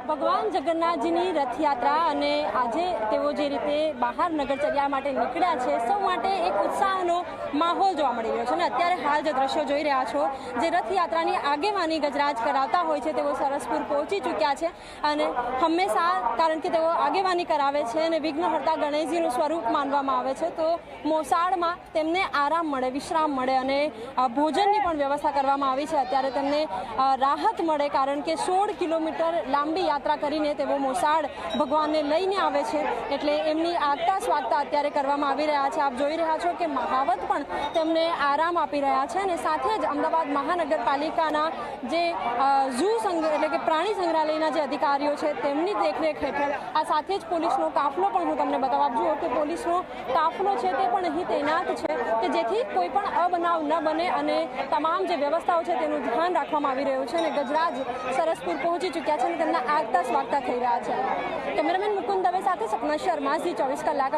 ભગવાન જગન્નાથજીની રથયાત્રા અને આજે તેઓ જે રીતે બહાર નગરચર્યા માટે નીકળ્યા છે, સૌ માટે એક ઉત્સાહનો માહોલ જોવા મળી રહ્યો છે. અને અત્યારે હાલ જે દ્રશ્યો જોઈ રહ્યા છો, જે રથયાત્રાની આગેવાની ગજરાજ કરાવતા હોય છે, તેઓ સરસપુર પહોંચી ચૂક્યા છે. અને હંમેશા કારણ કે તેઓ આગેવાની કરાવે છે અને વિઘ્નહર્તા ગણેશજીનું સ્વરૂપ માનવામાં આવે છે, તો મોસાળમાં તેમને આરામ મળે, વિશ્રામ મળે અને ભોજનની પણ વ્યવસ્થા કરવામાં આવી છે. અત્યારે તેમને રાહત મળે કારણ કે 16 કિલોમીટર લાંબી યાત્રા કરીને તેઓ મોસાળ ભગવાનને લઈને આવે છે, એટલે એમની આગતા સ્વાગતા અત્યારે કરવામાં આવી રહ્યા છે. આપ જોઈ રહ્યા છો કે મહાવત પણ તેમને આરામ આપી રહ્યા છે. અને સાથે જ અમદાવાદ મહાનગરપાલિકાના જે એટલે કે પ્રાણી સંગ્રહાલયના જે અધિકારીઓ છે તેમની દેખરેખ હેઠળ આ સાથે જ પોલીસનો કાફલો પણ હું તમને બતાવવા જુઓ કે પોલીસનો કાફલો છે તે પણ અહીં તૈનાત છે કે જેથી કોઈ પણ અબનાવ ન બને અને તમામ જે વ્યવસ્થાઓ છે તેનું ધ્યાન રાખવામાં આવી રહ્યું છે. અને ગજરાજ સરસપુર પહોંચી ચૂક્યા છે અને તેમના આગતા સ્વાગતા થઈ રહ્યા છે. કેમેરામેન મુકુંદ દવે સાથે સપના શર્મા, ઝી 24 કલાક.